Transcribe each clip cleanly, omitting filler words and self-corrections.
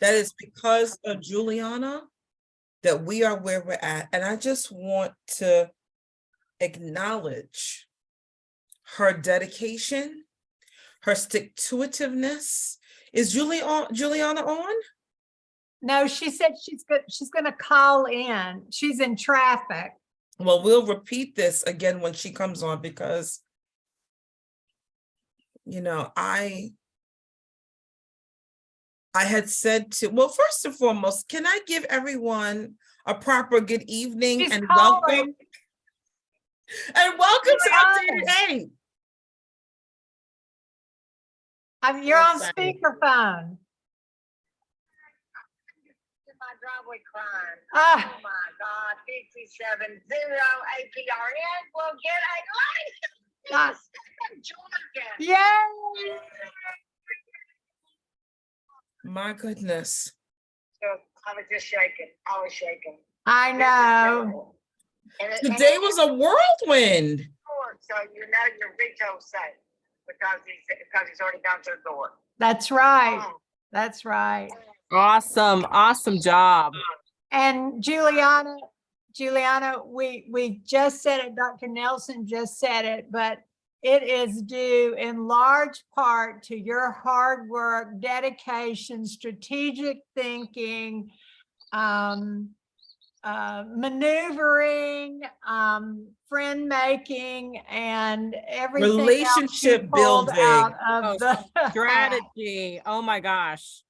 that it's because of Juliana that we are where we're at. And I just want to acknowledge her dedication, her stick-to-itiveness. Is Juliana on? No, she said she's going to call in. She's in traffic. Well, we'll repeat this again when she comes on because, you know, I had said to, well, first and foremost, can I give everyone a proper good evening She's and calling. welcome? And welcome to Updated 8. You're on speakerphone. My driveway crying. Ah. Oh my God, 570 UAPRN will get a license. Yes. Georgia. Yay! My goodness. So I was just shaking. I was shaking. I know. Today was a whirlwind. So you know your veto's safe because he's already gone to the door. That's right. That's right. Awesome. Awesome job. And Juliana, we just said it, Dr. Nelson just said it, but it is due in large part to your hard work, dedication, strategic thinking, maneuvering, friend making, and everything Relationship building. out of the Strategy. Oh my gosh.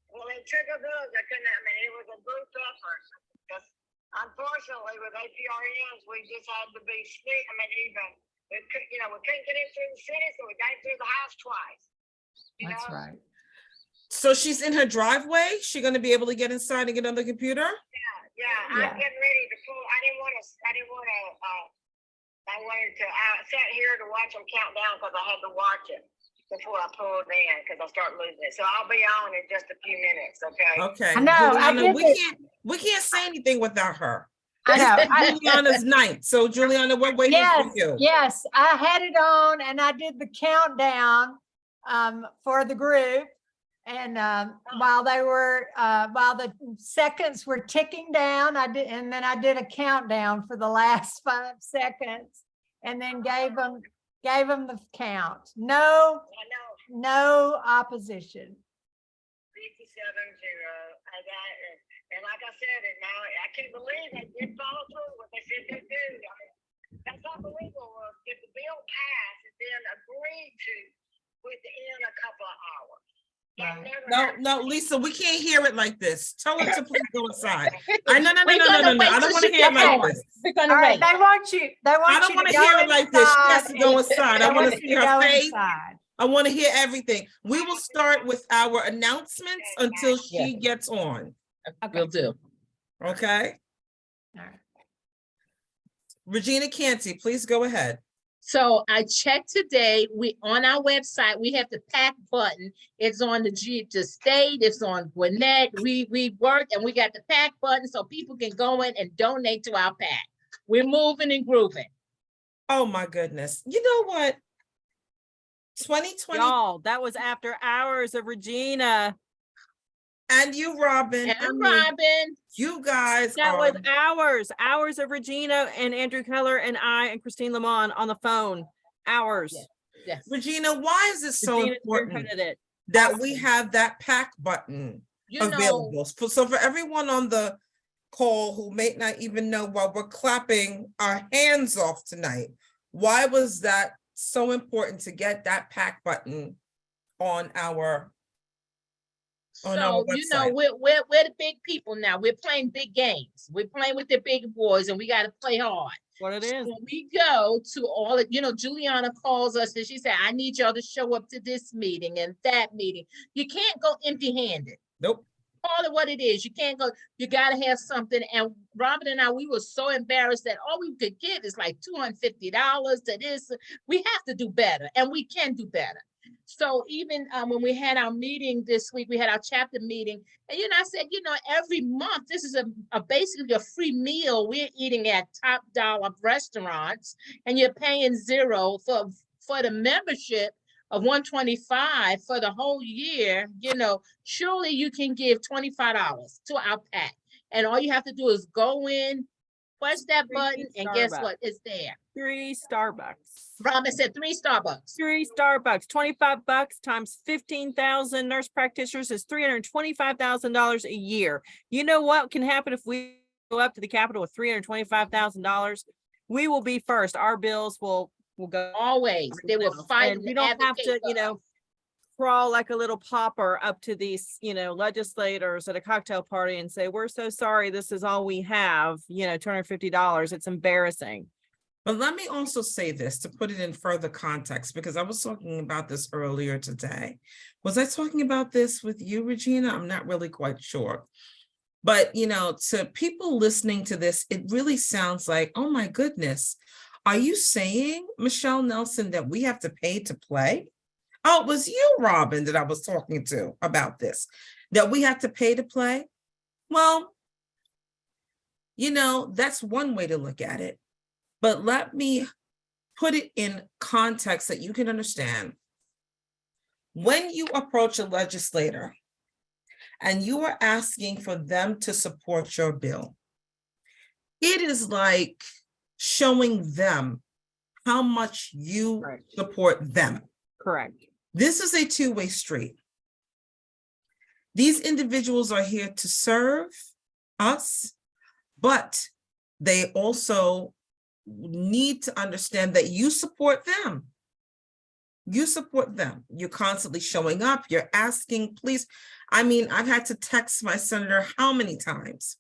Well, it took a village. It was a group effort. Because unfortunately, with APRNs, we just had to be split. We couldn't get in through the city, so we got in through the house twice. That's right. So she's in her driveway. She's going to be able to get inside and get on the computer? Yeah. I'm getting ready to pull. I sat here to watch them count down because I had to watch it before I pulled in because I start losing it. So I'll be on in just a few minutes, okay? Okay. I know. Juliana, we can't say anything without her. I know. Juliana's ninth. So Juliana, we're waiting for you. Yes, I had it on and I did the countdown for the group. And while the seconds were ticking down, I did a countdown for the last 5 seconds, and then gave them the count. No opposition. 57-0. I got it. And like I said, I can't believe they did follow through what they said they do. That's unbelievable. If the bill passed and then agreed to within a couple of hours. No, Lisa, we can't hear it like this. Tell her to please go inside. No. I don't want to hear it like this. All right, they want you. I don't want to hear it like this. She has to go inside. I want to see her face. I want to hear everything. We will start with our announcements until she gets on. Okay. Will do. Okay. All right. Regina Canty, please go ahead. So I checked today, on our website, we have the PAC button. It's on the state, it's on Gwinnett. We worked and we got the PAC button so people can go in and donate to our PAC. We're moving and grooving. Oh my goodness. You know what? 2020. Y'all, that was after hours of Regina. And you, Robin. And Robin. You guys. That was hours of Regina and Andrew Keller and I and Christine Lamont on the phone. Hours. Yes. Regina, why is it so important that we have that PAC button available? So for everyone on the call who may not even know why we're clapping our hands off tonight, why was that so important to get that PAC button on our So, we're the big people now. We're playing big games. We're playing with the big boys and we got to play hard. What it is. When we go to all of, Juliana calls us and she said, I need y'all to show up to this meeting and that meeting. You can't go empty-handed. Nope. Call it what it is. You can't go, you got to have something. And Robin and I, we were so embarrassed that all we could get is like $250 to this. We have to do better and we can do better. So even when we had our meeting this week, we had our chapter meeting, and I said, every month this is basically a free meal. We're eating at top dollar restaurants, and you're paying $0 for the membership. of 125 for the whole year, surely you can give $25 to our PAC. And all you have to do is go in, push that button, and guess what? It's there. 3 Starbucks. Robin said 3 Starbucks. 3 Starbucks, $25 times 15,000 nurse practitioners is $325,000 a year. You know what can happen if we go up to the Capitol with $325,000? We will be first. Our bills will go. Always. They will fight. And we don't have to, crawl like a little pauper up to these, legislators at a cocktail party and say, we're so sorry, this is all we have, $250. It's embarrassing. But let me also say this to put it in further context, because I was talking about this earlier today. Was I talking about this with you, Regina? I'm not really quite sure. But, to people listening to this, it really sounds like, oh my goodness, are you saying, Michelle Nelson, that we have to pay to play? Oh, it was you, Robin, that I was talking to about this, that we have to pay to play? Well, that's one way to look at it. But let me put it in context that you can understand. When you approach a legislator and you are asking for them to support your bill, it is like showing them how much you support them. Correct. This is a two-way street. These individuals are here to serve us, but they also need to understand that you support them. You support them. You're constantly showing up. You're asking, please. I mean, I've had to text my senator how many times?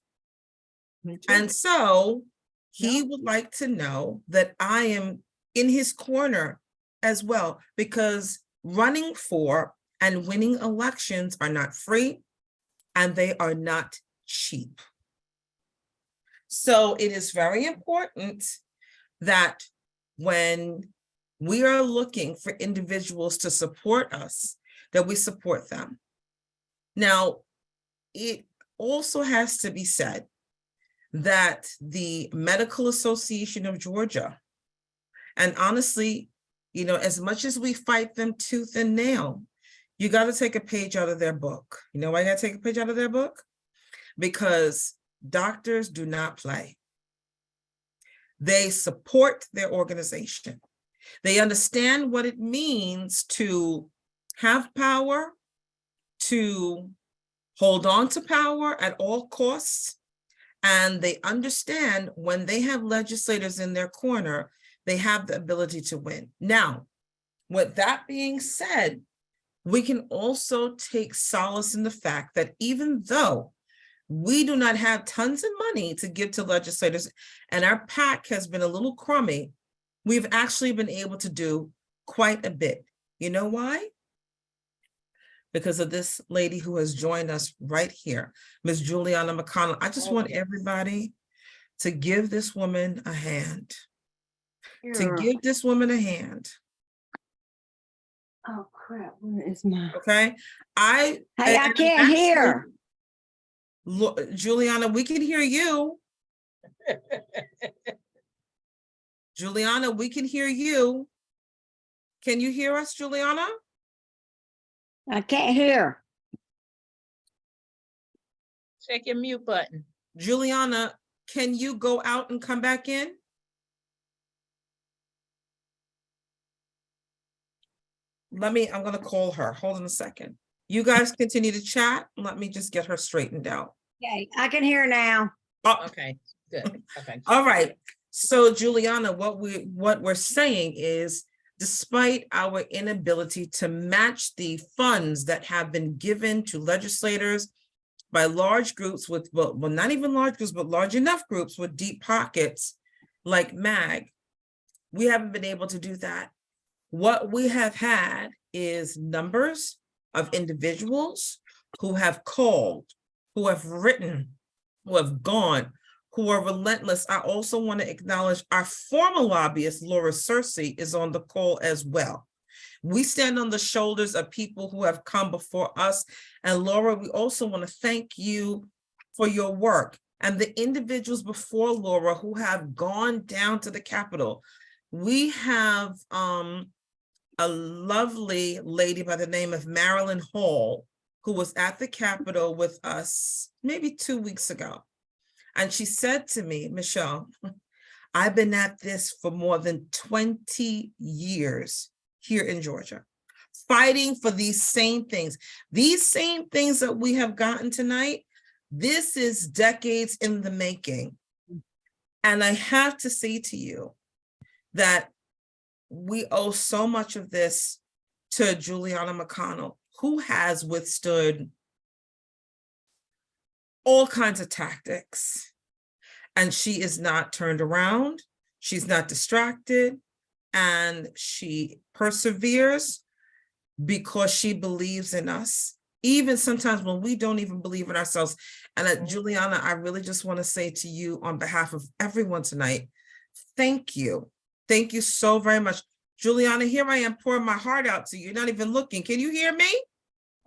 And so he would like to know that I am in his corner as well, because running for and winning elections are not free and they are not cheap. So it is very important that when we are looking for individuals to support us, that we support them. Now, it also has to be said that the Medical Association of Georgia, and honestly, as much as we fight them tooth and nail, you got to take a page out of their book. You know why I got to take a page out of their book? Because doctors do not play. They support their organization. They understand what it means to have power, to hold on to power at all costs. And they understand when they have legislators in their corner, they have the ability to win. Now, with that being said, we can also take solace in the fact that even though we do not have tons of money to give to legislators, and our PAC has been a little crummy, we've actually been able to do quite a bit. You know why? Because of this lady who has joined us right here, Ms. Juliana McConnell. I just want everybody to give this woman a hand. To give this woman a hand. Oh crap, where is my? Okay. I can't hear. Juliana, we can hear you. Juliana, we can hear you. Can you hear us, Juliana? I can't hear. Check your mute button. Juliana, can you go out and come back in? I'm going to call her. Hold on a second. You guys continue to chat. Let me just get her straightened out. Okay, I can hear now. Oh, Okay, good. Okay. all right. So Juliana, what we're saying is, despite our inability to match the funds that have been given to legislators by large groups with, well, not even large groups, but large enough groups with deep pockets like MAG, we haven't been able to do that. What we have had is numbers of individuals who have called, who have written, who have gone, who are relentless. I also want to acknowledge our former lobbyist, Laura Searcy, is on the call as well. We stand on the shoulders of people who have come before us. And Laura, we also want to thank you for your work, and the individuals before Laura who have gone down to the Capitol. We have a lovely lady by the name of Marilyn Hall, who was at the Capitol with us maybe 2 weeks ago. And she said to me, Michelle, I've been at this for more than 20 years here in Georgia, fighting for these same things. These same things that we have gotten tonight, this is decades in the making. And I have to say to you that we owe so much of this to Juliana McConnell, who has withstood all kinds of tactics. And she is not turned around. She's not distracted. And she perseveres because she believes in us, even sometimes when we don't even believe in ourselves. And Juliana, I really just want to say to you on behalf of everyone tonight, thank you. Thank you so very much. Juliana, here I am pouring my heart out to you. You're not even looking. Can you hear me?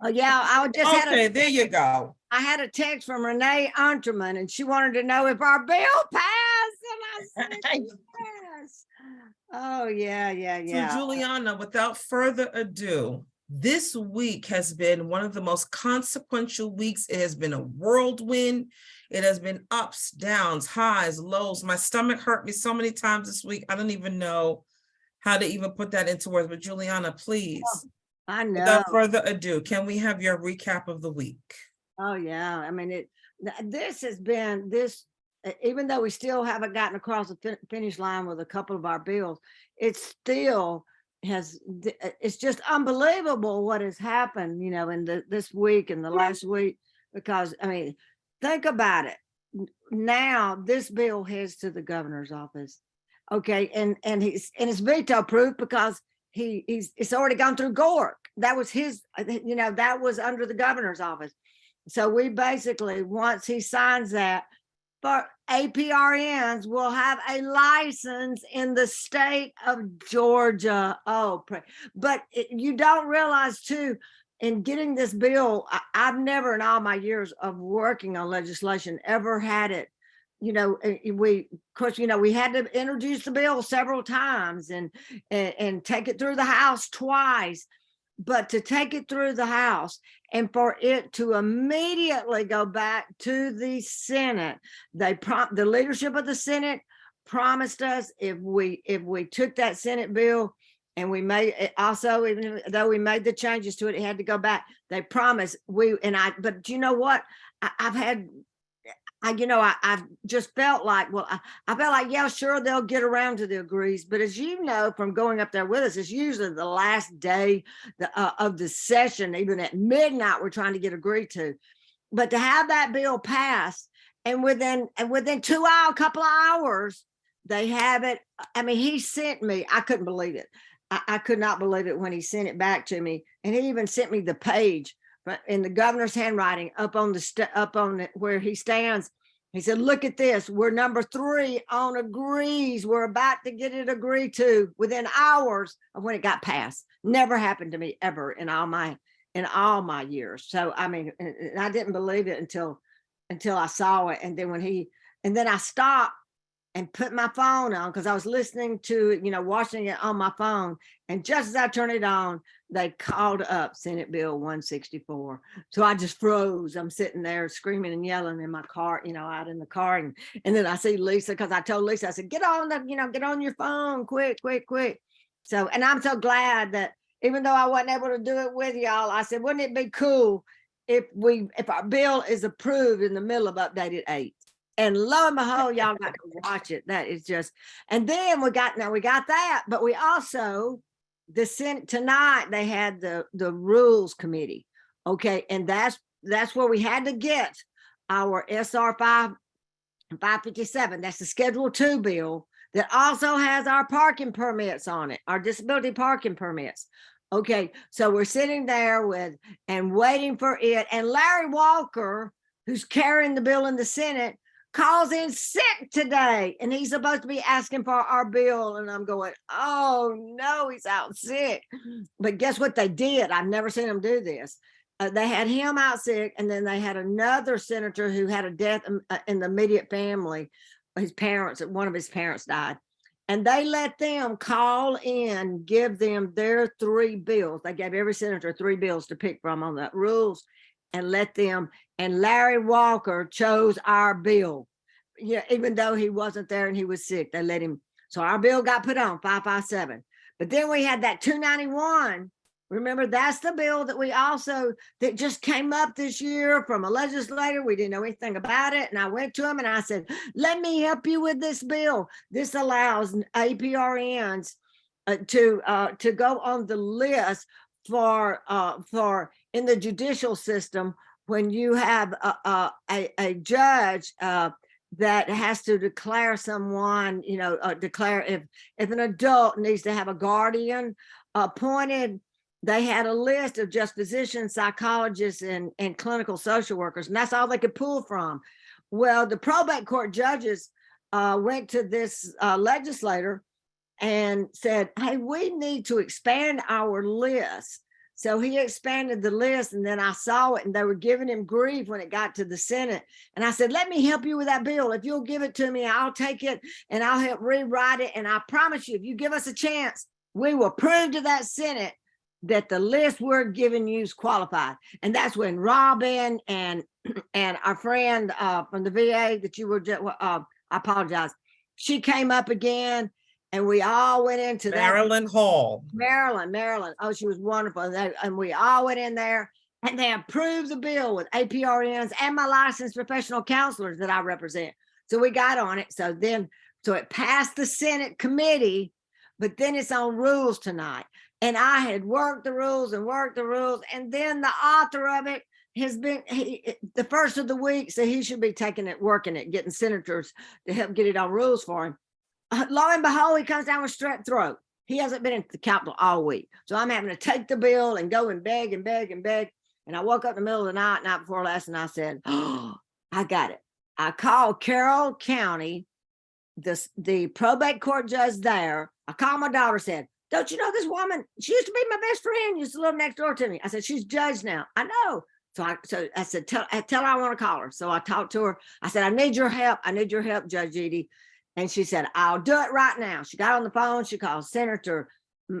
Oh, yeah, I just Okay, there you go. I had a text from Renee Unterman, and she wanted to know if our bill passed, and I said yes. Oh, yeah. So Juliana, without further ado, this week has been one of the most consequential weeks. It has been a whirlwind. It has been ups, downs, highs, lows. My stomach hurt me so many times this week. I don't even know how to even put that into words. But Juliana, please, I know. without further ado, can we have your recap of the week? Oh, yeah. I mean, this has been this, even though we still haven't gotten across the finish line with a couple of our bills, it still has, it's just unbelievable what has happened, in this week and the last week, because, I mean, think about it. Now this bill heads to the governor's office. Okay. And it's veto proof because it's already gone through Gork. That was his, that was under the governor's office. So we basically, once he signs that, for APRNs will have a license in the state of Georgia. Oh, but you don't realize too, in getting this bill, I've never in all my years of working on legislation ever had it. We had to introduce the bill several times and take it through the House twice. But to take it through the House and for it to immediately go back to the Senate, the leadership of the Senate promised us if we took that Senate bill and we made it also, even though we made the changes to it, it had to go back. They promised but you know what? I've just felt like, well, I felt like, yeah, sure, they'll get around to the agrees. But as you know, from going up there with us, it's usually the last day of the session, even at midnight, we're trying to get agreed to. But to have that bill passed and within a couple of hours, they have it. I mean, he sent me, I couldn't believe it. I could not believe it when he sent it back to me. And he even sent me the page in the governor's handwriting up on where he stands. He said, look at this. We're number 3 on agrees. We're about to get it agreed to within hours of when it got passed. Never happened to me ever in all my years. So, I mean, and I didn't believe it until I saw it. And then I stopped and put my phone on because I was listening to it, watching it on my phone. And just as I turned it on, they called up Senate Bill 164. So I just froze. I'm sitting there screaming and yelling in my car, out in the car. And then I see Lisa, because I told Lisa, I said, get on your phone, quick. So, and I'm so glad that even though I wasn't able to do it with y'all, I said, wouldn't it be cool if our bill is approved in the middle of updated 8? And lo and behold, y'all got to watch it. That is just, and then we got that, but we also, the Senate tonight, they had the Rules Committee. Okay. And that's where we had to get our SR 557. That's the Schedule 2 bill that also has our parking permits on it, our disability parking permits. Okay. So we're sitting there waiting for it. And Larry Walker, who's carrying the bill in the Senate, calls in sick today, and he's supposed to be asking for our bill. And I'm going, oh no, he's out sick. But guess what they did? I've never seen them do this. They had him out sick, and then they had another senator who had a death in the immediate family. One of his parents died. And they let them call in, give them their 3 bills. They gave every senator 3 bills to pick from on the rules and let them, and Larry Walker chose our bill. Yeah, even though he wasn't there and he was sick, they let him. So our bill got put on 557. But then we had that 291. Remember, that's the bill that we also, that just came up this year from a legislator. We didn't know anything about it. And I went to him and I said, let me help you with this bill. This allows APRNs to go on the list for in the judicial system when you have a judge that has to declare someone, declare if an adult needs to have a guardian appointed. They had a list of just physicians, psychologists, and clinical social workers, and that's all they could pull from. Well, the probate court judges went to this legislator and said, hey, we need to expand our list. So he expanded the list, and then I saw it, and they were giving him grief when it got to the Senate. And I said, let me help you with that bill. If you'll give it to me, I'll take it, and I'll help rewrite it. And I promise you, if you give us a chance, we will prove to that Senate that the list we're giving you is qualified. And that's when Robin and our friend from the VA that you were just, I apologize, she came up again, and we all went into Marilyn Hall. Marilyn. Oh, she was wonderful. And we all went in there, and they approved the bill with APRNs and my licensed professional counselors that I represent. So we got on it. So it passed the Senate committee, but then it's on rules tonight. And I had worked the rules. And then the author of it has been the first of the week. So he should be taking it, working it, getting senators to help get it on rules for him. Lo and behold, he comes down with strep throat. He hasn't been at the Capitol all week. So I'm having to take the bill and go and beg. And I woke up in the middle of the night before last, and I said, oh, I got it. I called Carroll County, the probate court judge there. I called my daughter, said, don't you know this woman? She used to be my best friend, used to live next door to me. I said, she's judge now. I know. So I said, tell her I want to call her. So I talked to her. I said, I need your help, Judge Edie. And she said, I'll do it right now. She got on the phone. She called Senator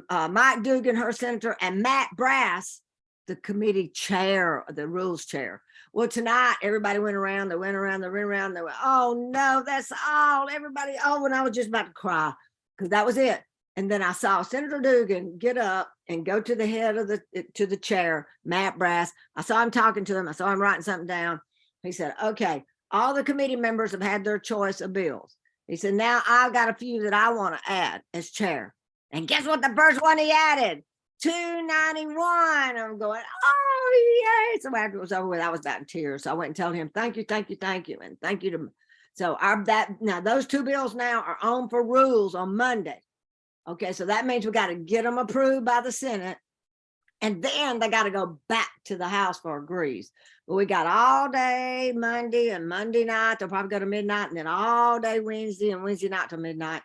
Mike Dugan, her senator, and Matt Brass, the committee chair, the rules chair. Well, tonight, everybody went around. They went, oh, no, that's all. Everybody, and I was just about to cry because that was it. And then I saw Senator Dugan get up and go to the head of the chair, Matt Brass. I saw him talking to him. I saw him writing something down. He said, okay, all the committee members have had their choice of bills. He said, now I've got a few that I want to add as chair. And guess what? The first one he added, 291. I'm going, oh, yay. So after it was over with, I was about in tears. So I went and told him, thank you. And thank you to, so now those 2 bills now are on for rules on Monday. Okay, so that means we got to get them approved by the Senate, and then they got to go back to the House for agrees. But we got all day Monday and Monday night. They'll probably go to midnight, and then all day Wednesday and Wednesday night to midnight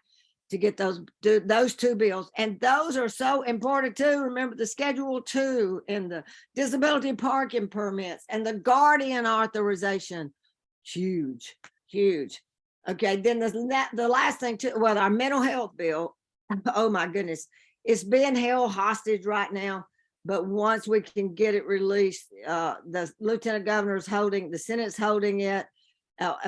to get those 2 bills. And those are so important too. Remember the Schedule 2 and the disability parking permits and the guardian authorization. Huge. Okay, then the last thing too, well, our mental health bill. Oh my goodness, it's being held hostage right now. But once we can get it released, the lieutenant governor's holding, the Senate's holding it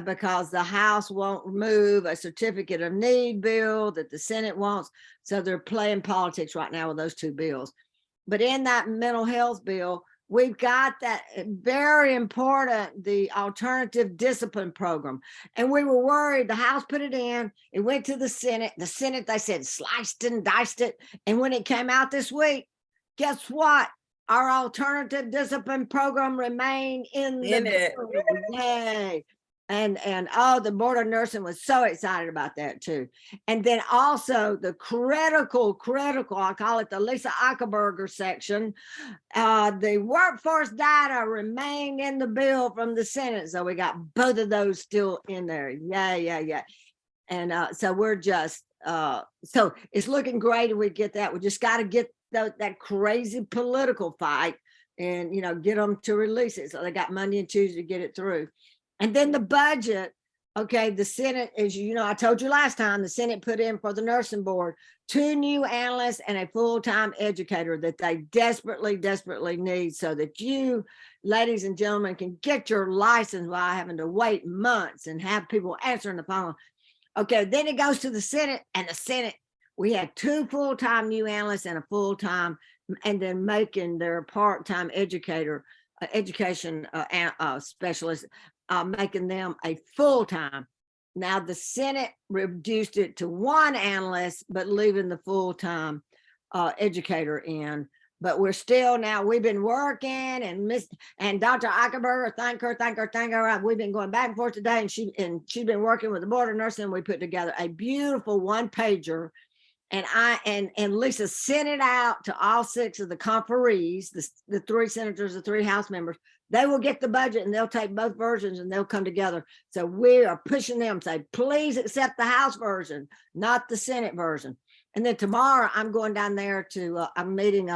because the House won't move a certificate of need bill that the Senate wants. So they're playing politics right now with those 2 bills. But in that mental health bill, we've got that very important, the alternative discipline program. And we were worried. The House put it in. It went to the Senate. The Senate, they said, sliced and diced it. And when it came out this week, guess what? Our alternative discipline program remained in it. Yay. And the Board of Nursing was so excited about that too. And then also the critical, I call it the Lisa Eichelberger section, the workforce data remained in the bill from the Senate. So we got both of those still in there. Yeah. And so we're just, so it's looking great if we get that. We just got to get that crazy political fight and, get them to release it. So they got Monday and Tuesday to get it through. And then the budget, Okay, the Senate, as you know, I told you last time, the Senate put in for the nursing board 2 new analysts and a full-time educator that they desperately, desperately need, so that you, ladies and gentlemen, can get your license without having to wait months and have people answering the phone. Okay, then it goes to the Senate, and the Senate, we had 2 full-time new analysts and a full-time, and then making their part-time educator, education specialist, making them a full-time. Now the Senate reduced it to 1 analyst, but leaving the full-time educator in. But we're still, now we've been working, and Dr. Eichenberger, thank her. We've been going back and forth today, and she's been working with the Board of Nursing. We put together a beautiful 1-pager, and Lisa sent it out to all 6 of the conferees, the 3 senators, the 3 House members. They will get the budget, and they'll take both versions, and they'll come together. So we are pushing them, say, please accept the House version, not the Senate version. And then tomorrow I'm going down there to, I'm meeting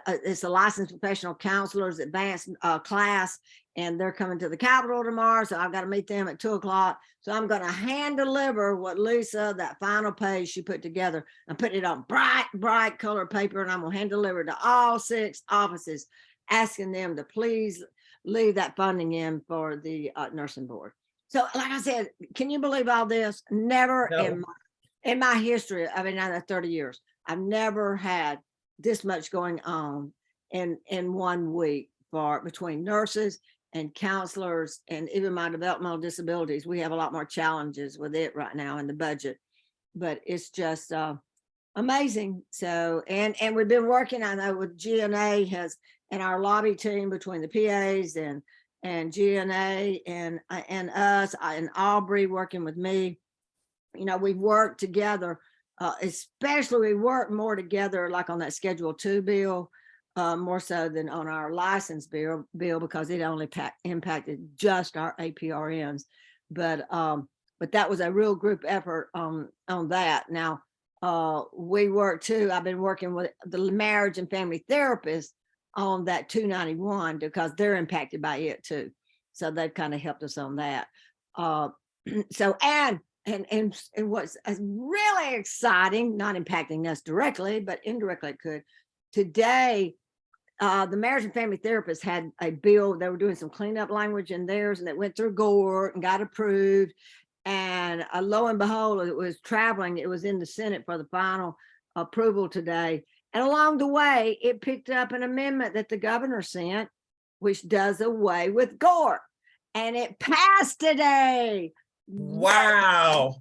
it's a licensed professional counselors advanced class, and they're coming to the Capitol tomorrow. So I've got to meet them at 2 o'clock. So I'm going to hand deliver what Lisa, that final page she put together, and put it on bright color paper. And I'm going to hand deliver to all 6 offices, asking them to please leave that funding in for the nursing board. So like I said, can you believe all this? Never in my history, I mean, 30 years, I've never had this much going on in 1 week between nurses and counselors, and even my developmental disabilities. We have a lot more challenges with it right now in the budget, but it's just amazing. So, and we've been working, I know, with GNA and our lobby team between the PAs and GNA and us, and Aubrey working with me. You know, we've worked together, especially we work more together like on that Schedule 2 bill, more so than on our license bill, because it only impacted just our APRNs. But that was a real group effort on that. Now, we work too, I've been working with the marriage and family therapists on that 291, because they're impacted by it too. So they've kind of helped us on that. So, and what's really exciting, not impacting us directly, but indirectly it could. Today, the marriage and family therapists had a bill. They were doing some cleanup language in theirs, and it went through Gore and got approved. And lo and behold, it was traveling. It was in the Senate for the final approval today. And along the way, it picked up an amendment that the governor sent, which does away with Gore. And it passed today. Wow.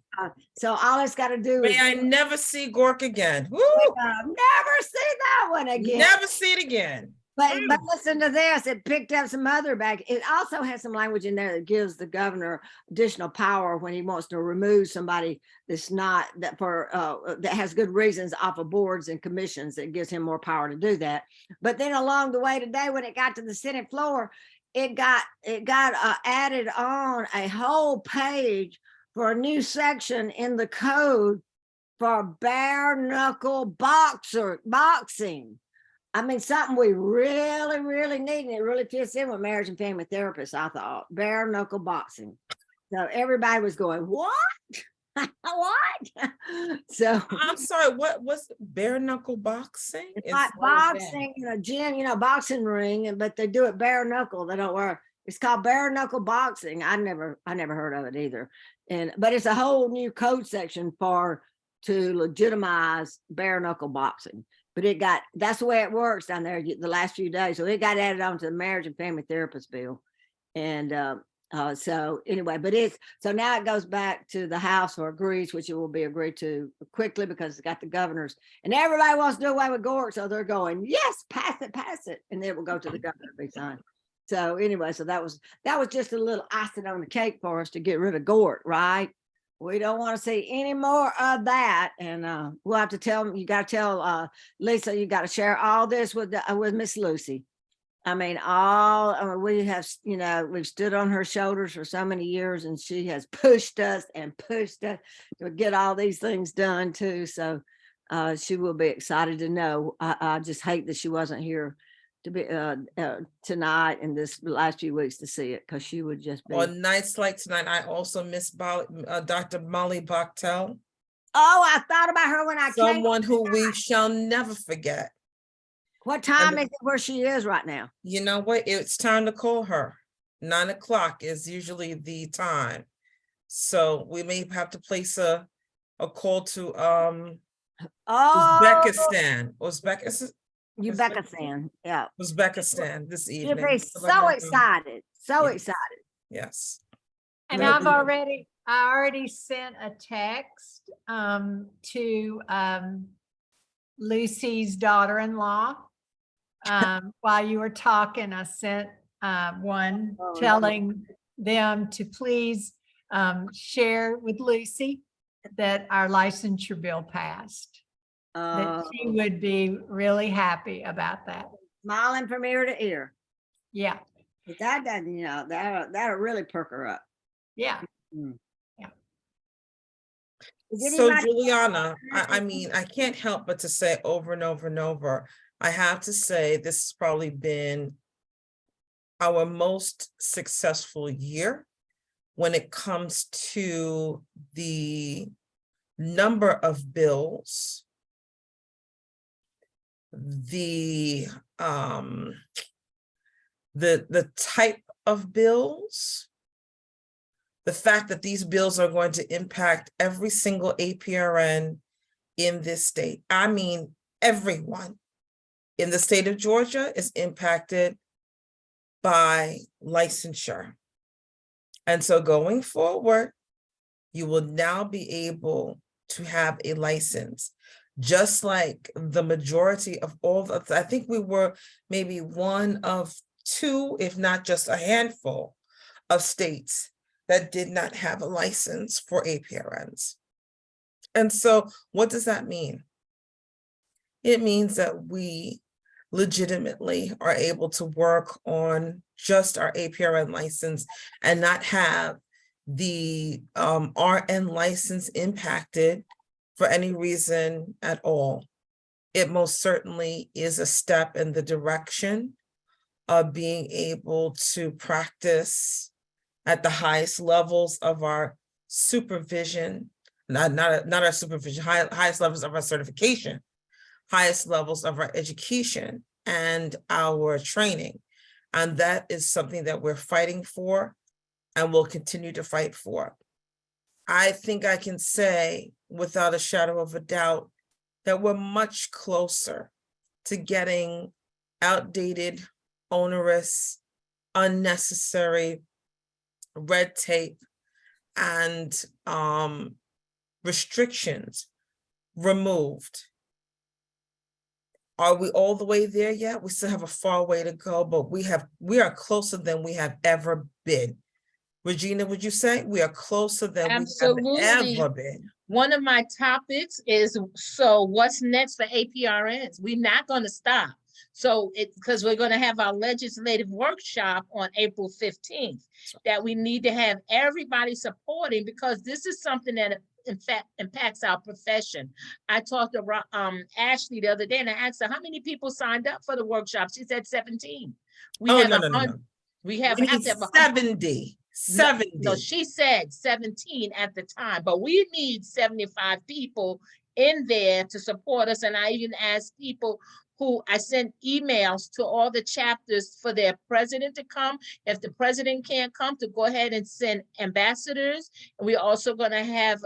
So all it's got to do is— May I never see Gork again. Woo! Never see that one again. Never see it again. But listen to this, it picked up some other back. It also has some language in there that gives the governor additional power when he wants to remove somebody that's not, that has good reasons off of boards and commissions. It gives him more power to do that. But then along the way today, when it got to the Senate floor, it got added on a whole page for a new section in the code for bare knuckle boxing. I mean, something we really, really need, and it really fits in with marriage and family therapists, I thought. Bare knuckle boxing. So everybody was going, what? What? So I'm sorry, what was bare knuckle boxing? It's like boxing in a gym, boxing ring, but they do it bare knuckle. They don't wear, it's called bare knuckle boxing. I never heard of it either. But it's a whole new code section to legitimize bare knuckle boxing. But that's the way it works down there the last few days. So it got added on to the marriage and family therapist bill. And so anyway, so now it goes back to the House for agrees, which it will be agreed to quickly because it's got the governors, and everybody wants to do away with Gore. So they're going, yes, pass it. And then it will go to the governor to be signed. So anyway, so that was just a little icing on the cake for us to get rid of Gore, right? We don't want to see any more of that. And we'll have to tell, you got to tell Lisa, you got to share all this with Miss Lucy. I mean, we have, we've stood on her shoulders for so many years, and she has pushed us to get all these things done too. So she will be excited to know. I just hate that she wasn't here to be tonight and this last few weeks to see it, because she would just be. On nights like tonight, I also miss Dr. Molly Bachtel, Oh, I thought about her when I came. someone who we shall never forget. What time is it where she is right now? You know what? It's time to call her. 9 o'clock is usually the time. So we may have to place a call to Uzbekistan. Uzbekistan, yeah. Uzbekistan this She'll evening. be so excited, so Yes. excited. Yes. And Yeah. I already sent a text to Lucy's daughter-in-law. While you were talking, I sent one telling them to please share with Lucy that our licensure bill passed. That she would be really happy about that. Smiling from ear to ear. Yeah, That you know, that'll really perk her up. yeah. Is So anybody- Juliana, I mean, I can't help but to say over and over and over, I have to say this has probably been our most successful year when it comes to the number of bills, the type of bills, the fact that these bills are going to impact every single APRN in this state. I mean, everyone in the state of Georgia is impacted by licensure. And so going forward, you will now be able to have a license, just like the majority of all the, I think we were maybe one of two, if not just a handful of states that did not have a license for APRNs. And so what does that mean? It means that we legitimately are able to work on just our APRN license and not have the RN license impacted for any reason at all. It most certainly is a step in the direction of being able to practice at the highest levels of our supervision, not our supervision, highest levels of our certification, highest levels of our education and our training. And that is something that we're fighting for and will continue to fight for. I think I can say without a shadow of a doubt that we're much closer to getting outdated, onerous, unnecessary red tape and restrictions removed. Are we all the way there yet? We still have a far way to go, but we are closer than we have ever been. Regina, would you say we are closer than Absolutely. we have ever been? One of my topics is, so what's next for APRNs? We're not going to stop. So because we're going to have our legislative workshop on April 15th, that we need to have everybody supporting, because this is something that in fact impacts our profession. I talked to Ashley the other day and I asked her how many people signed up for the workshop. She said 17. We have no. We have, We have need to have 70. 70. No, she said 17 at the time, but we need 75 people in there to support us. And I even asked people who I sent emails to all the chapters for their president to come. If the president can't come, to go ahead and send ambassadors. And we're also going to have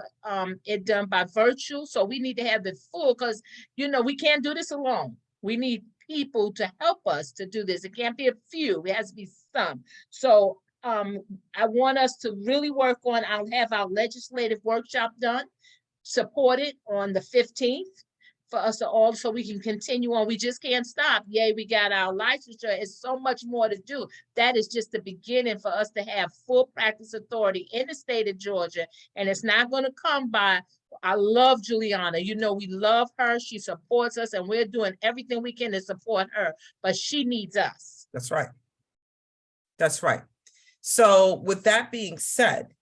it done by virtual. So we need to have it full, because, you know, we can't do this alone. We need people to help us to do this. It can't be a few, it has to be some. So I want us to really work on, I'll have our legislative workshop done, supported on the 15th for us to all, so we can continue on. We just can't stop. Yay, we got our licensure. It's so much more to do. That is just the beginning for us to have full practice authority in the state of Georgia. And it's not going to come by, I love Juliana. You know, we love her. She supports us and we're doing everything we can to support her, but she needs us. That's right. That's right. So with that being said,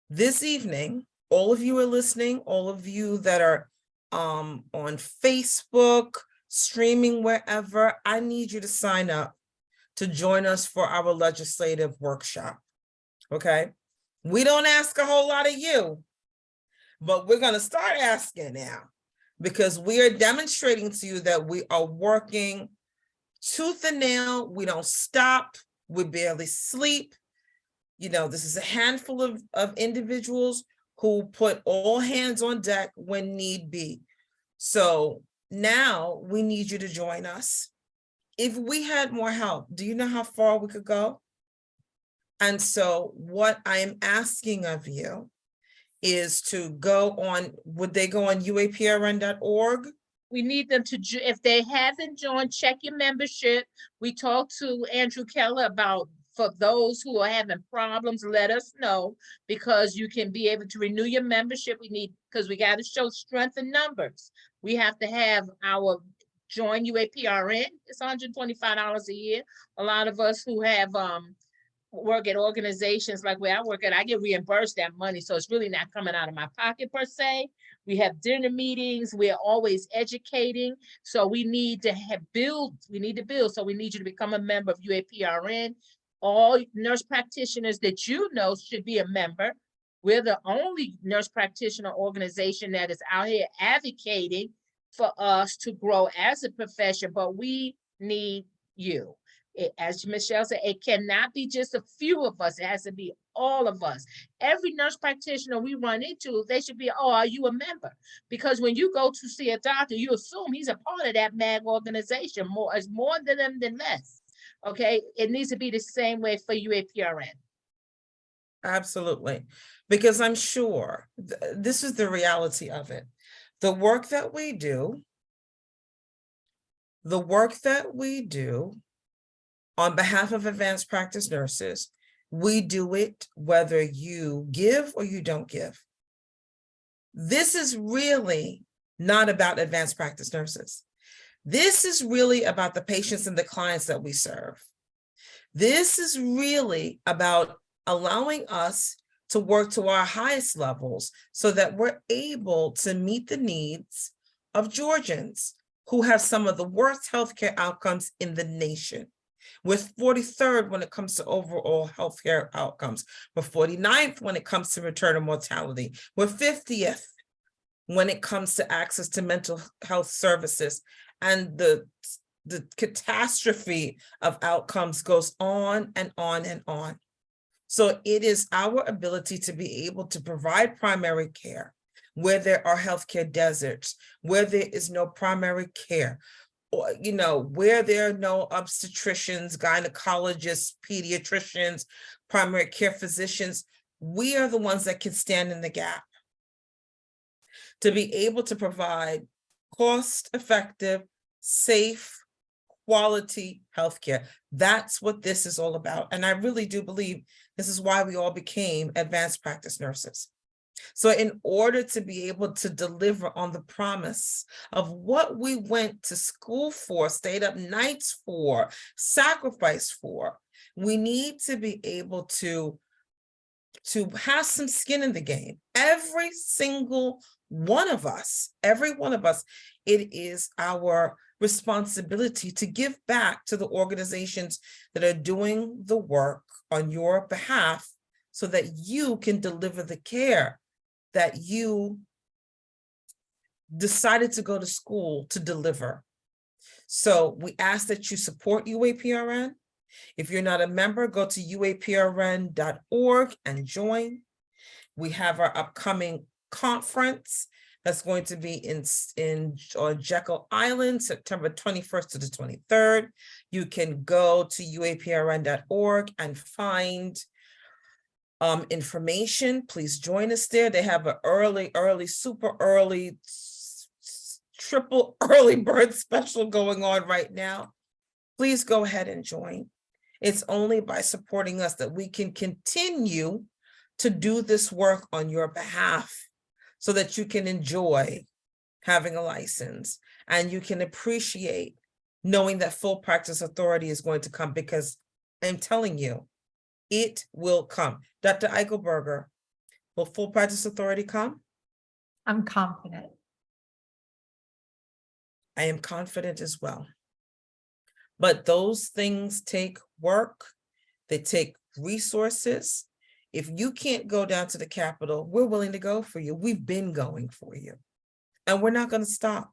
this evening, all of you are listening, all of you that are on Facebook, streaming wherever, I need you to sign up to join us for our legislative workshop, okay? We don't ask a whole lot of you, but we're gonna start asking now, because we are demonstrating to you that we are working tooth and nail. We don't stop, we barely sleep. You know, this is a handful of individuals who put all hands on deck when need be. So now we need you to join us. If we had more help, do you know how far we could go? And so what I am asking of you is to go on, would they go on UAPRN.org? We need them to, if they haven't joined, check your membership. We talked to Andrew Keller about, for those who are having problems, let us know, because you can be able to renew your membership. We need, because we got to show strength in numbers. We have to have our join UAPRN. It's $125 a year. A lot of us who have work at organizations like where I work at, I get reimbursed that money. So it's really not coming out of my pocket per se. We have dinner meetings. We're always educating. So we need to build. So we need you to become a member of UAPRN. All nurse practitioners that you know should be a member. We're the only nurse practitioner organization that is out here advocating for us to grow as a profession, but we need you. As Michelle said, it cannot be just a few of us. It has to be all of us. Every nurse practitioner we run into, they should be, oh, are you a member? Because when you go to see a doctor, you assume he's a part of that MAG organization. More is more than them than less. Okay, it needs to be the same way for UAPRN. Absolutely, because I'm sure this is the reality of it. The work that we do on behalf of advanced practice nurses, we do it whether you give or you don't give. This is really not about advanced practice nurses. This is really about the patients and the clients that we serve. This is really about allowing us to work to our highest levels so that we're able to meet the needs of Georgians who have some of the worst healthcare outcomes in the nation. We're 43rd when it comes to overall healthcare outcomes. We're 49th when it comes to maternal mortality. We're 50th when it comes to access to mental health services. And the catastrophe of outcomes goes on and on and on. So it is our ability to be able to provide primary care where there are healthcare deserts, where there is no primary care, or, you know, where there are no obstetricians, gynecologists, pediatricians, primary care physicians. We are the ones that can stand in the gap to be able to provide cost-effective, safe, quality healthcare. That's what this is all about. And I really do believe this is why we all became advanced practice nurses. So in order to be able to deliver on the promise of what we went to school for, stayed up nights for, sacrificed for, we need to be able to have some skin in the game. Every single one of us, it is our responsibility to give back to the organizations that are doing the work on your behalf so that you can deliver the care that you decided to go to school to deliver. So we ask that you support UAPRN. If you're not a member, go to uaprn.org and join. We have our upcoming conference that's going to be on Jekyll Island, September 21st to the 23rd. You can go to uaprn.org and find information. Please join us there. They have an super early, triple early bird special going on right now. Please go ahead and join. It's only by supporting us that we can continue to do this work on your behalf so that you can enjoy having a license and you can appreciate knowing that full practice authority is going to come, because I'm telling you, it will come. Dr. Eichelberger, will full practice authority come? I'm confident. I am confident as well. But those things take work. They take resources. If you can't go down to the Capitol, we're willing to go for you. We've been going for you. And we're not going to stop.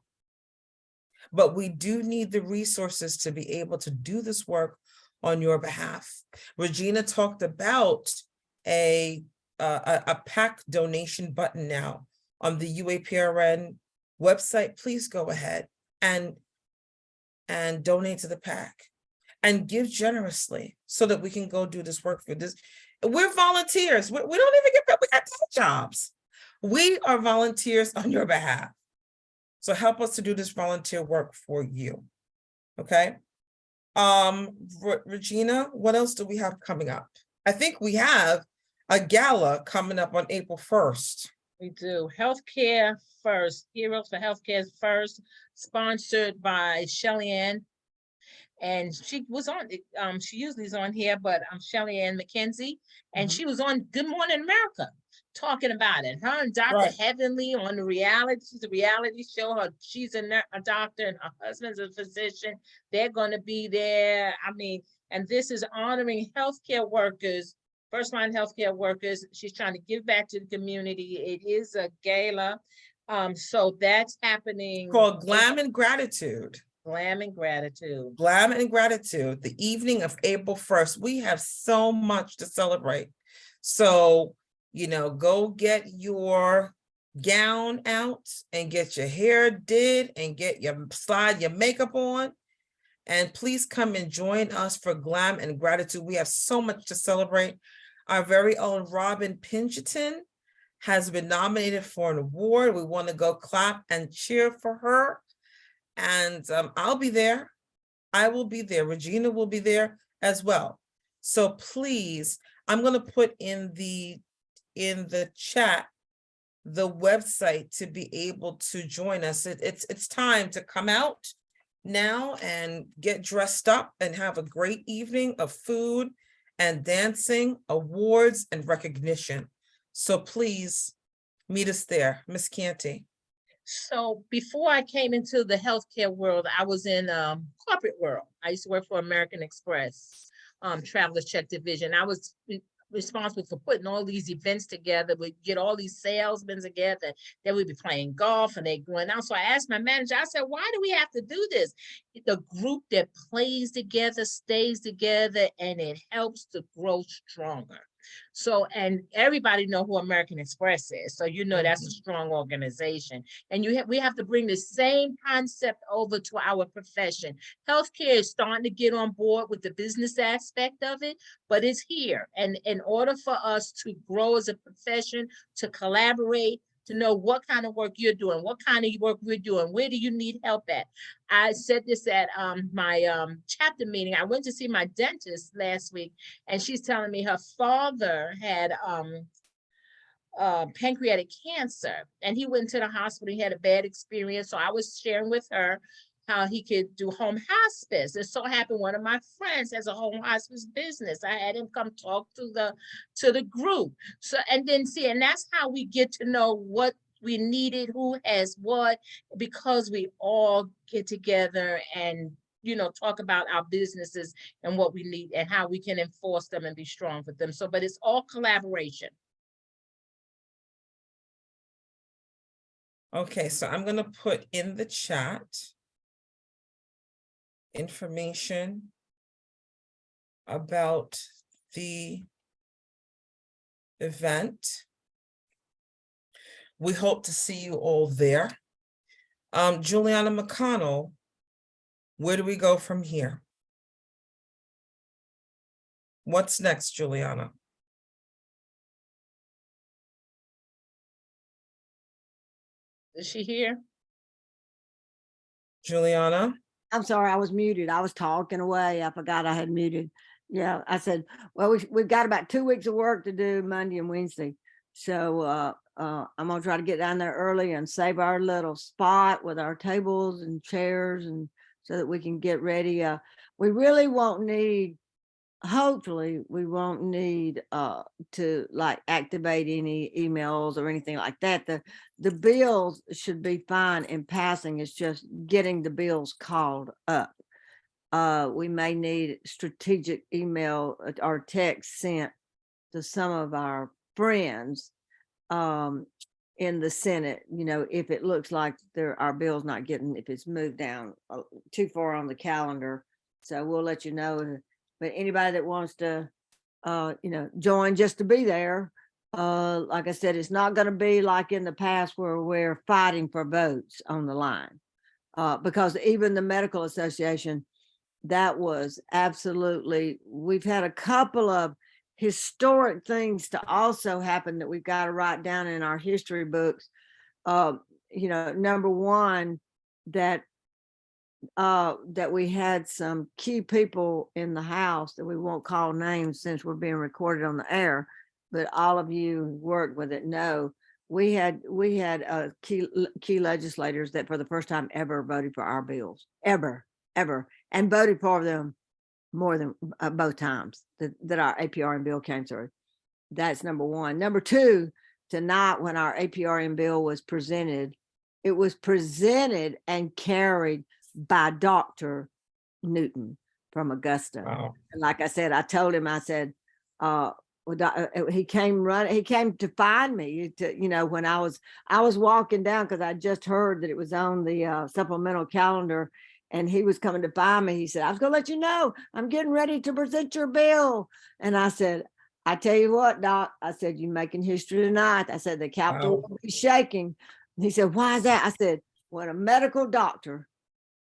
But we do need the resources to be able to do this work on your behalf. Regina talked about a PAC donation button now on the UAPRN website. Please go ahead and donate to the PAC and give generously so that we can go do this work for this. We're volunteers. We don't even get paid. We got day jobs. We are volunteers on your behalf. So help us to do this volunteer work for you. Okay. Regina, what else do we have coming up? I think we have a gala coming up on April 1st. We do. Healthcare First, Heroes for Healthcare First, sponsored by Shelly Ann. And she was on, she usually is on here, but Shelly Ann McKenzie, and she was on Good Morning America talking about it. Her and Dr. Heavenly on the reality show. She's a doctor and her husband's a physician. They're going to be there. I mean, and this is honoring healthcare workers, first line healthcare workers. She's trying to give back to the community. It is a gala. So that's happening. Called Glam and Gratitude. Glam and Gratitude. Glam and Gratitude, the evening of April 1st. We have so much to celebrate. So, you know, go get your gown out and get your hair did and get your slide your makeup on. And please come and join us for Glam and Gratitude. We have so much to celebrate. Our very own Robin Pingerton has been nominated for an award. We want to go clap and cheer for her. And I'll be there. I will be there. Regina will be there as well. So please, I'm going to put in the chat the website to be able to join us. It's time to come out now and get dressed up and have a great evening of food and dancing, awards, and recognition. So please meet us there. Miss Canty. So before I came into the healthcare world, I was in corporate world. I used to work for American Express, Travelers Check Division. I was responsible for putting all these events together. We get all these salesmen together. Then we'd be playing golf and they going out. So I asked my manager, I said, why do we have to do this? The group that plays together, stays together, and it helps to grow stronger. So, and everybody know who American Express is. So, you know, that's a strong organization. And we have to bring the same concept over to our profession. Healthcare is starting to get on board with the business aspect of it, but it's here. And in order for us to grow as a profession, to collaborate, to know what kind of work you're doing, what kind of work we're doing, where do you need help at? I said this at my chapter meeting. I went to see my dentist last week, and she's telling me her father had pancreatic cancer, and he went to the hospital. He had a bad experience, so I was sharing with her how he could do home hospice. It so happened one of my friends has a home hospice business. I had him come talk to the group. So, and then see, and that's how we get to know what we needed, who has what, because we all get together and, you know, talk about our businesses and what we need and how we can enforce them and be strong with them. So, but it's all collaboration. Okay, so I'm going to put in the chat information about the event. We hope to see you all there. Juliana McConnell, where do we go from here? What's next, Juliana? Is she here? Juliana? I'm sorry, I was muted. I was talking away. I forgot I had muted. Yeah, I said, well, we've got about 2 weeks of work to do Monday and Wednesday. So I'm gonna try to get down there early and save our little spot with our tables and chairs, and so that we can get ready. We really won't need hopefully we won't need to like activate any emails or anything like that. The bills should be fine in passing. It's just getting the bills called up. We may need strategic email or text sent to some of our friends in the Senate, if it looks like our bill's not getting, if it's moved down too far on the calendar. So we'll let you know. But anybody that wants to, join just to be there, like I said, it's not going to be like in the past where we're fighting for votes on the line. Because even the Medical Association, that was absolutely, we've had a couple of historic things to also happen that we've got to write down in our history books. Number one, that we had some key people in the House that we won't call names since we're being recorded on the air, but all of you who worked with it know we had key legislators that for the first time ever voted for our bills, ever, and voted for them more than both times that our APRN bill came through. That's number one. Number two, tonight when our APRN bill was presented, it was presented and carried by Dr. Newton from Augusta. Wow. And like I said, I told him, I said, he came to find me when I was walking down, because I just heard that it was on the supplemental calendar. And he was coming to find me. He said, I was going to let you know, I'm getting ready to present your bill. And I said, I tell you what, Doc, I said, you're making history tonight. I said, the Capitol will be shaking. And he said, why is that? I said, when a medical doctor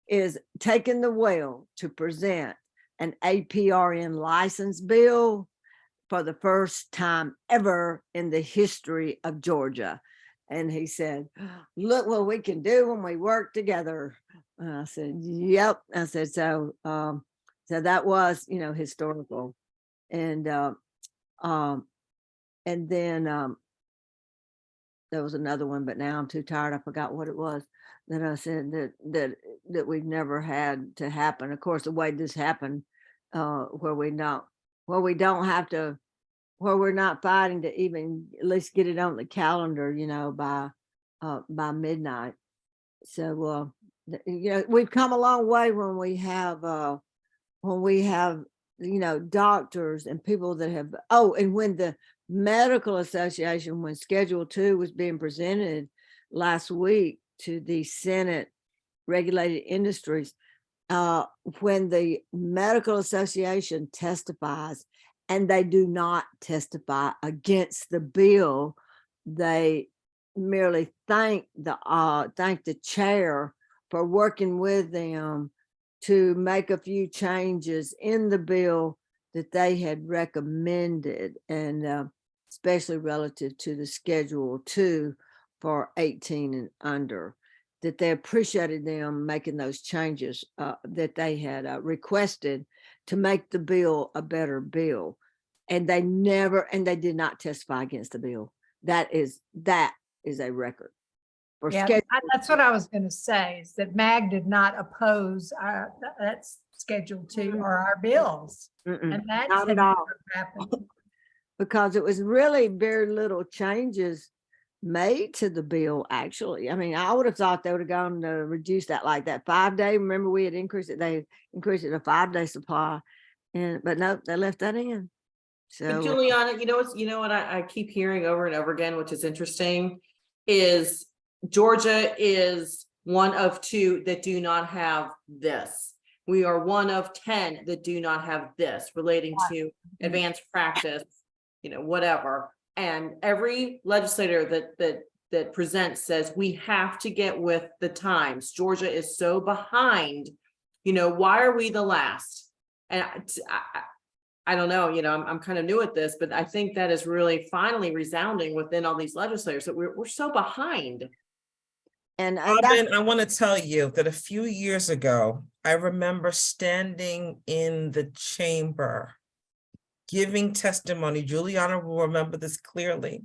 is taking the well to present an APRN license bill for the first time ever in the history of Georgia. And he said, look what we can do when we work together. And I said, yep. I said, so that was, historical. And then there was another one, but now I'm too tired. I forgot what it was that I said that we've never had to happen. Of course, the way this happened, where we're not fighting to even at least get it on the calendar, by midnight. So, we've come a long way when we have, doctors and people that have, and when the Medical Association, when Schedule 2 was being presented last week to the Senate Regulated Industries, when the Medical Association testifies and they do not testify against the bill, they merely thank the chair for working with them to make a few changes in the bill that they had recommended, and especially relative to the Schedule 2 for 18 and under, that they appreciated them making those changes that they had requested to make the bill a better bill. And they did not testify against the bill. That is a record. Yeah, that's what I was going to say, is that MAG did not oppose that's Schedule 2 or our bills. And that's not at all. Happened. Because it was really very little changes made to the bill, actually. I mean, I would have thought they would have gone to reduce that, like that 5-day. Remember, we had increased it. They increased it to 5-day supply, but no, they left that in. So, but Juliana, what I keep hearing over and over again, which is interesting, is Georgia is one of 2 that do not have this. We are one of 10 that do not have this relating to advanced practice, whatever. And every legislator that presents says we have to get with the times. Georgia is so behind. Why are we the last? And I don't know, I'm kind of new at this, but I think that is really finally resounding within all these legislators that we're so behind. And Robin, I want to tell you that a few years ago, I remember standing in the chamber giving testimony. Juliana will remember this clearly.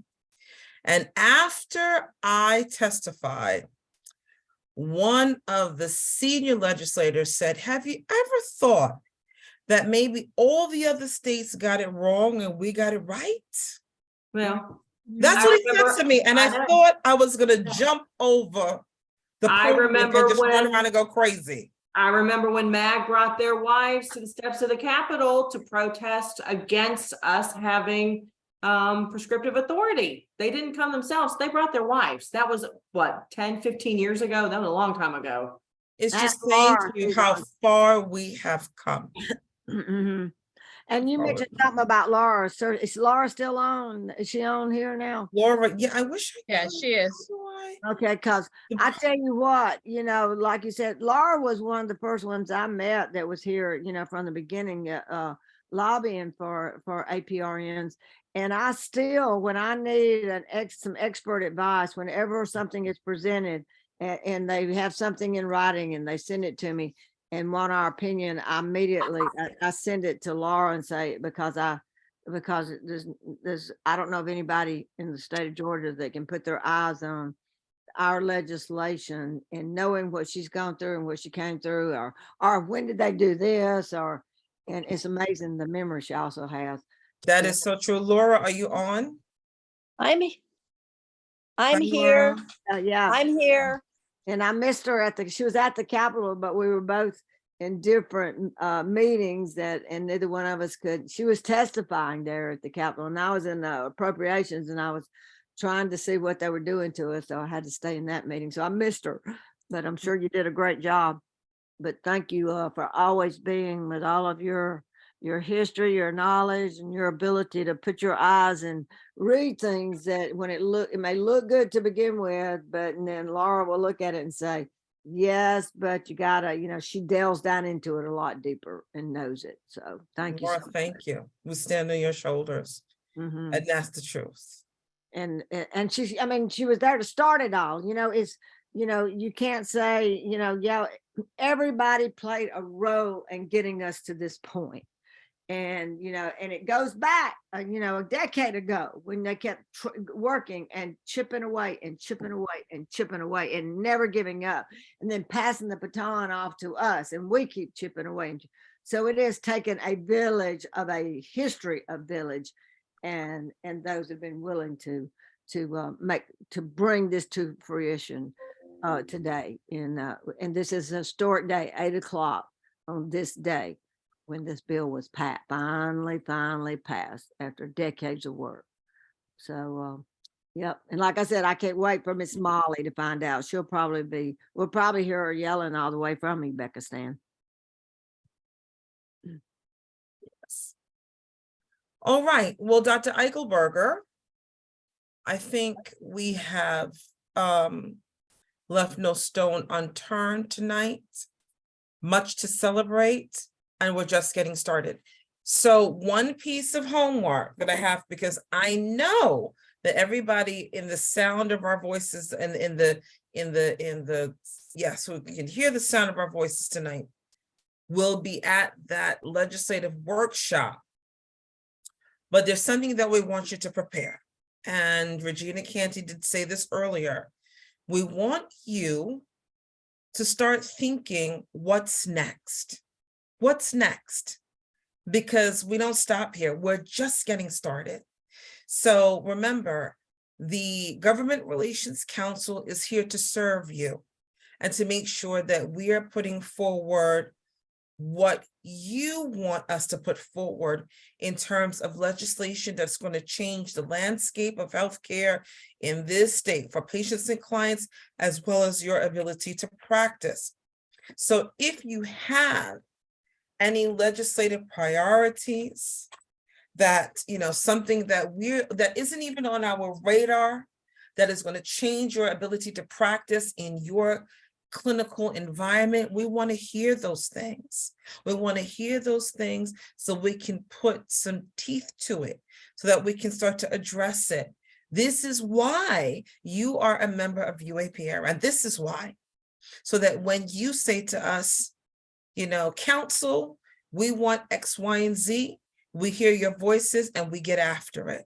And after I testified, one of the senior legislators said, have you ever thought that maybe all the other states got it wrong and we got it right? Well, That's I what he remember- said to me, and I I- thought I was gonna jump over the I podium remember and just run when- around and go crazy. I remember when MAG brought their wives to the steps of the Capitol to protest against us having prescriptive authority. They didn't come themselves, they brought their wives. That was what, 10, 15 years ago? That was a long time ago. It's That's just saying far to you too how long. far we have come. Mhm. And you Oh, mentioned something about Laura. Sir, is Laura still on? Is she on here now? Laura, yeah, I wish I Yeah, could. she is. Why? Okay, because I tell you what, like you said, Laura was one of the first ones I met that was here, from the beginning, lobbying for APRNs. And I still, when I need some expert advice, whenever something is presented and they have something in writing and they send it to me and want our opinion, I immediately, I send it to Laura and say, because there's, I don't know of anybody in the state of Georgia that can put their eyes on our legislation and knowing what she's gone through and what she came through, or when did they do this, and it's amazing the memory she also has. That is so true. Laura, are you on? I'm Hi, here. Laura. Yeah, I'm here. and I missed her she was at the Capitol, but we were both in different meetings and neither one of us could. She was testifying there at the Capitol, and I was in appropriations, and I was trying to see what they were doing to us, so I had to stay in that meeting. So I missed her, but I'm sure you did a great job. But thank you for always being with all of your history, your knowledge, and your ability to put your eyes and read things that when it may look good to begin with, but and then Laura will look at it and say, yes, but you gotta, she delves down into it a lot deeper and knows it. So thank you. Laura, thank you. We stand on your shoulders, Mhm. and that's the truth. And she was there to start it all. You can't say, yeah, everybody played a role in getting us to this point. And and it goes back a decade ago when they kept working and chipping away and chipping away and chipping away and never giving up, and then passing the baton off to us, and we keep chipping away. So it is taken a village of a history of village, and those have been willing to bring this to fruition today. And this is a historic day, 8 o'clock on this day, when this bill was finally passed after decades of work. So, yep. And like I said, I can't wait for Miss Molly to find out. We'll probably hear her yelling all the way from Uzbekistan. Yes. All right. Well, Dr. Eichelberger, I think we have left no stone unturned tonight, much to celebrate, and we're just getting started. So one piece of homework that I have, because I know that everybody in the sound of our voices and yes, we can hear the sound of our voices tonight, will be at that legislative workshop. But there's something that we want you to prepare. And Regina Canty did say this earlier. We want you to start thinking, what's next? What's next? Because we don't stop here. We're just getting started. So remember, the Government Relations Council is here to serve you and to make sure that we are putting forward what you want us to put forward in terms of legislation that's going to change the landscape of healthcare in this state for patients and clients, as well as your ability to practice. So if you have any legislative priorities that, something that isn't even on our radar, that is going to change your ability to practice in your clinical environment, we want to hear those things. We want to hear those things so we can put some teeth to it, so that we can start to address it. This is why you are a member of UAPRN, and this is why. So that when you say to us, council, we want X, Y, and Z, we hear your voices and we get after it.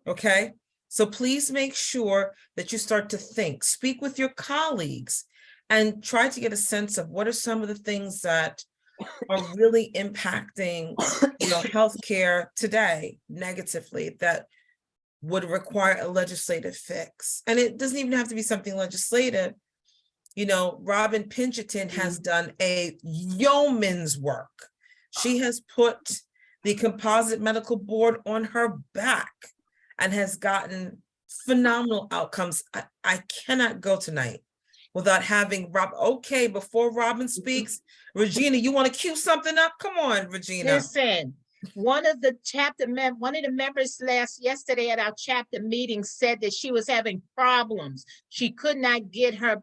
Okay? So please make sure that you start to think, speak with your colleagues, and try to get a sense of what are some of the things that are really impacting, healthcare today negatively that would require a legislative fix. And it doesn't even have to be something legislative. Robin Pincherton has done a yeoman's work. She has put the Composite Medical Board on her back and has gotten phenomenal outcomes. I cannot go tonight without having Rob. Okay, before Robin speaks, Regina, you want to cue something up? Come on, Regina. Listen, one of the members yesterday at our chapter meeting said that she was having problems. She could not get her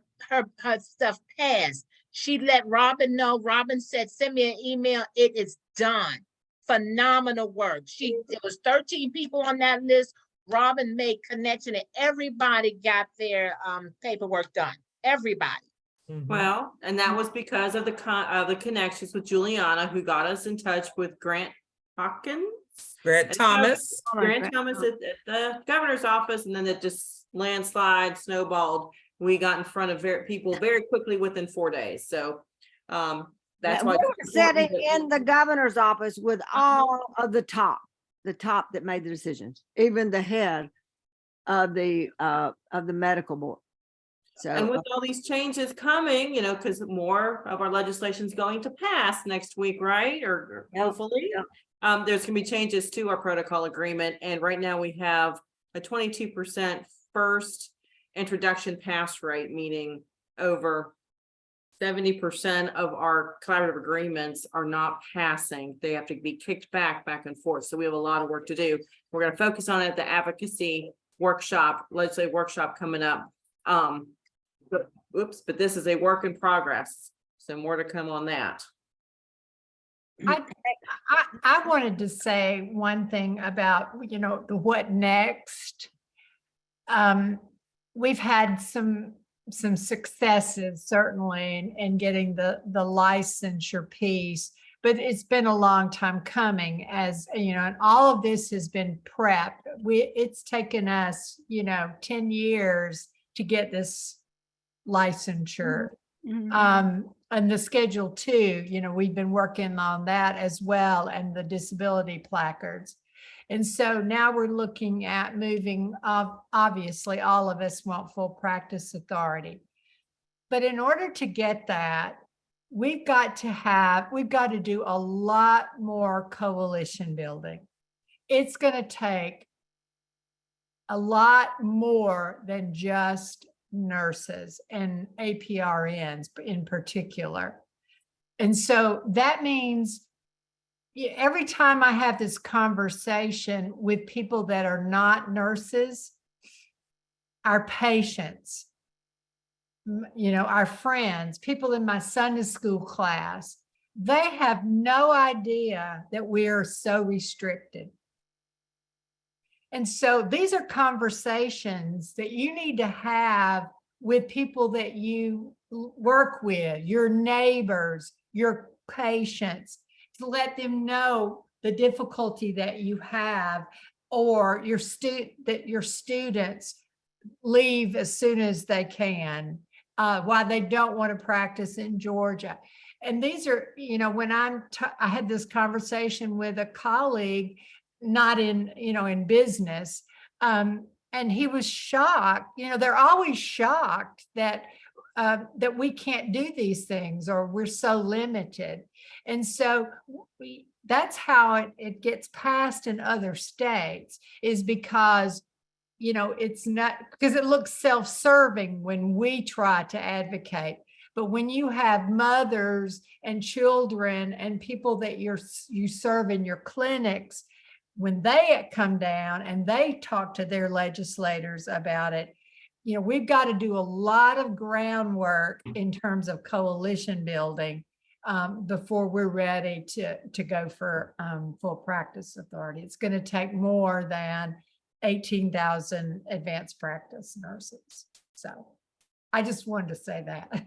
stuff passed. She let Robin know. Robin said, send me an email. It is done. Phenomenal work. There was 13 people on that list. Robin made connection and everybody got their paperwork done. Everybody. Well, and that was because of the connections with Juliana, who got us in touch with Grant Thomas at the governor's office, and then it just landslide, snowballed. We got in front of people very quickly within 4 days. So that's why we're sitting in the governor's office with all of the top that made the decisions, even the head of the medical board. So, and with all these changes coming, because more of our legislation is going to pass next week, right? Or hopefully, there's going to be changes to our protocol agreement. And right now we have a 22% first introduction pass rate, meaning over 70% of our collaborative agreements are not passing. They have to be kicked back and forth. So we have a lot of work to do. We're going to focus on it at the advocacy workshop, legislative workshop coming up. But this is a work in progress. So more to come on that. I wanted to say one thing about, the what next. We've had some successes certainly in getting the licensure piece, but it's been a long time coming, as and all of this has been prepped. It's taken us 10 years to get this licensure. And the Schedule 2, we've been working on that as well, and the disability placards. And so now we're looking at moving, obviously all of us want full practice authority. But in order to get that, we've got to do a lot more coalition building. It's going to take a lot more than just nurses and APRNs in particular. And so that means every time I have this conversation with people that are not nurses, our patients, our friends, people in my Sunday school class, they have no idea that we are so restricted. And so these are conversations that you need to have with people that you work with, your neighbors, your patients, to let them know the difficulty that you have, or that your students leave as soon as they can, why they don't want to practice in Georgia. And these are, when I had this conversation with a colleague, not in business, and he was shocked. They're always shocked that we can't do these things, or we're so limited. And so that's how it gets passed in other states, is because it's not, because it looks self-serving when we try to advocate. But when you have mothers and children and people that you serve in your clinics, when they come down and they talk to their legislators about it, we've got to do a lot of groundwork in terms of coalition building before we're ready to go for full practice authority. It's going to take more than 18,000 advanced practice nurses. So I just wanted to say that.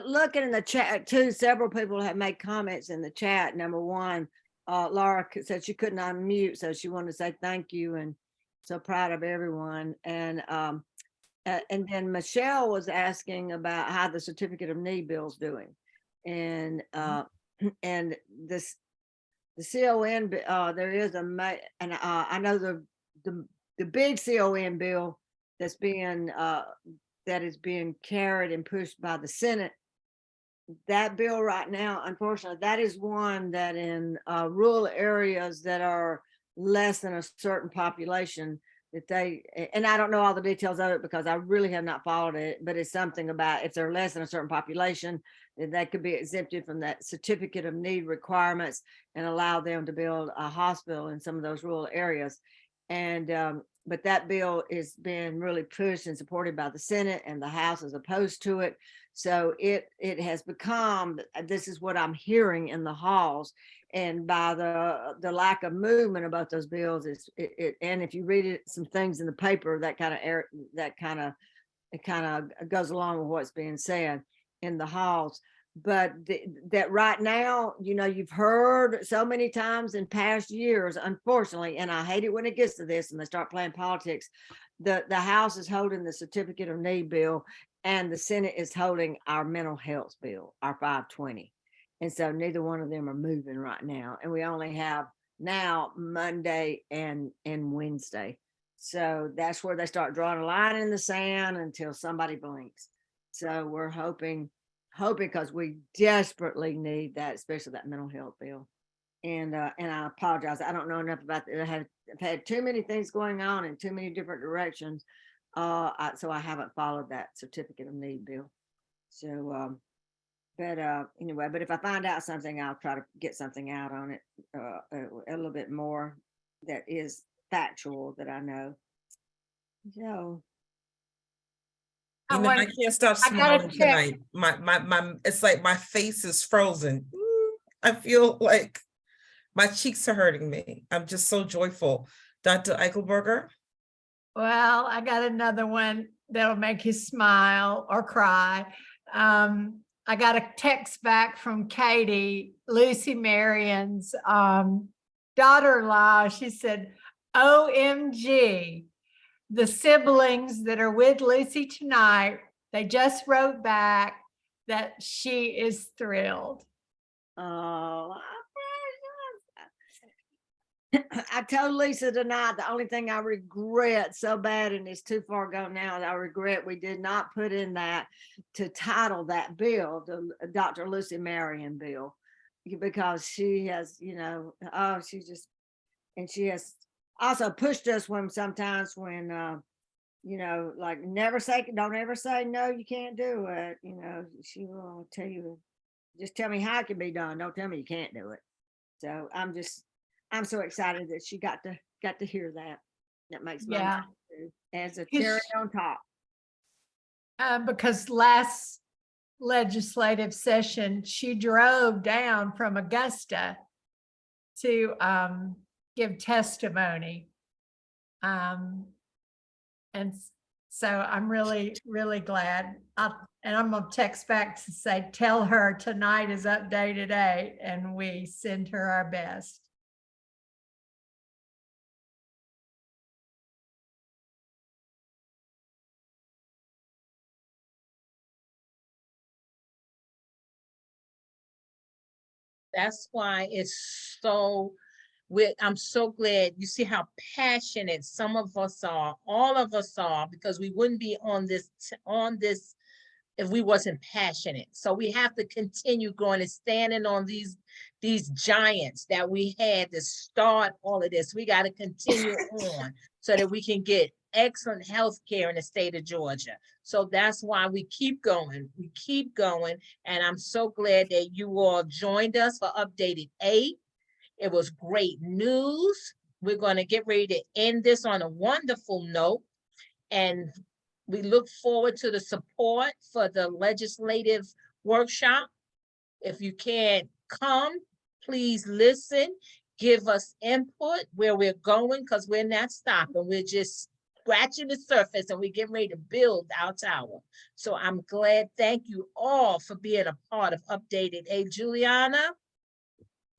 Looking in the chat too, several people have made comments in the chat. Number one, Laura said she couldn't unmute, so she wanted to say thank you and so proud of everyone. And And then Michelle was asking about how the certificate of need bill's doing. And, and this, the CON, there is and I know the big CON bill that's being, that is being carried and pushed by the Senate. That bill right now, unfortunately, that is one that in rural areas that are less than a certain population, that they, and I don't know all the details of it because I really have not followed it, but it's something about if they're less than a certain population, that could be exempted from that certificate of need requirements and allow them to build a hospital in some of those rural areas. And but that bill is being really pushed and supported by the Senate, and the House is opposed to it. So it has become, this is what I'm hearing in the halls, and by the lack of movement about those bills, and if you read it, some things in the paper, that kind of goes along with what's being said in the halls. But that right now, you know, you've heard so many times in past years, unfortunately, and I hate it when it gets to this and they start playing politics. The House is holding the certificate of need bill, and the Senate is holding our mental health bill, our 520. And so neither one of them are moving right now. And we only have now Monday and Wednesday. So that's where they start drawing a line in the sand until somebody blinks. So we're hoping because we desperately need that, especially that mental health bill. And I apologize, I don't know enough about it. I've had too many things going on in too many different directions. So I haven't followed that certificate of need bill. So, but anyway, but if I find out something, I'll try to get something out on it, a little bit more that is factual that I know. So. You know, I can't stop smiling tonight. My, it's like my face is frozen. I feel like my cheeks are hurting me. I'm just so joyful. Dr. Eichelberger? Well, I got another one that'll make you smile or cry. I got a text back from Katie, Lucy Marion's daughter-in-law. She said, OMG, the siblings that are with Lucy tonight, they just wrote back that she is thrilled. Oh, I told Lisa tonight, the only thing I regret so bad, and it's too far gone now, I regret we did not put in that to title that bill, the Dr. Lucy Marion bill, because she has, you know, she just, and she has also pushed us when sometimes when, you know, like don't ever say, no, you can't do it. You know, she will tell you, just tell me how it can be done. Don't tell me you can't do it. So I'm so excited that she got to hear that. That makes my night too, as a cherry on top. Because last legislative session, she drove down from Augusta to give testimony. And so I'm really, really glad. And I'm gonna text back to say, tell her tonight is updated 8 and we send her our best. That's why it's so, I'm so glad you see how passionate some of us are, all of us are, because we wouldn't be on this if we wasn't passionate. So we have to continue going and standing on these giants that we had to start all of this. We got to continue on so that we can get excellent health care in the state of Georgia. So that's why we keep going. We keep going. And I'm so glad that you all joined us for Updated 8. It was great news. We're going to get ready to end this on a wonderful note. And we look forward to the support for the legislative workshop. If you can't come, please listen, give us input where we're going, because we're not stopping. We're just scratching the surface and we get ready to build our tower. So I'm glad. Thank you all for being a part of Updated 8. Juliana,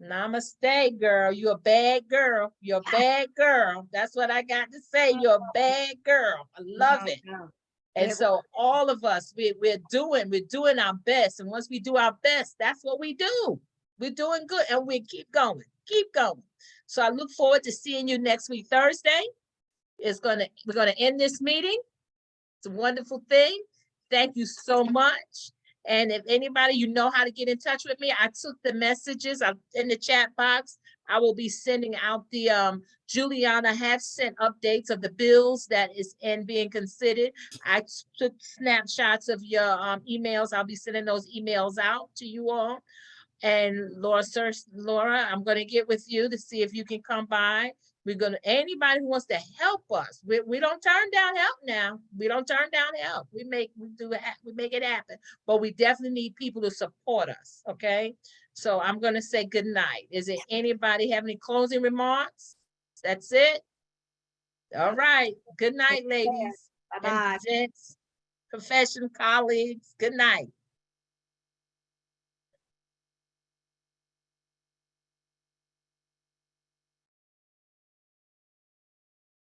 namaste, girl. You're a bad girl. You're a bad girl. That's what I got to say. You're a bad girl. I love it. And Yeah. so all of us, we're doing our best. And once we do our best, that's what we do. We're doing good and we keep going, keep going. So I look forward to seeing you next week, Thursday. We're gonna end this meeting. It's a wonderful thing. Thank you so much. And if anybody, you know how to get in touch with me, I took the messages in the chat box. I will be sending out the, Juliana has sent updates of the bills that is being considered. I took snapshots of your emails. I'll be sending those emails out to you all. And Laura, I'm gonna get with you to see if you can come by. Anybody who wants to help us, we don't turn down help now. We don't turn down help. We make it happen, but we definitely need people to support us, okay? So I'm gonna say good night. Is it anybody have any closing remarks? That's it? All right, good night, ladies. Bye-bye. And gents, profession colleagues, good night.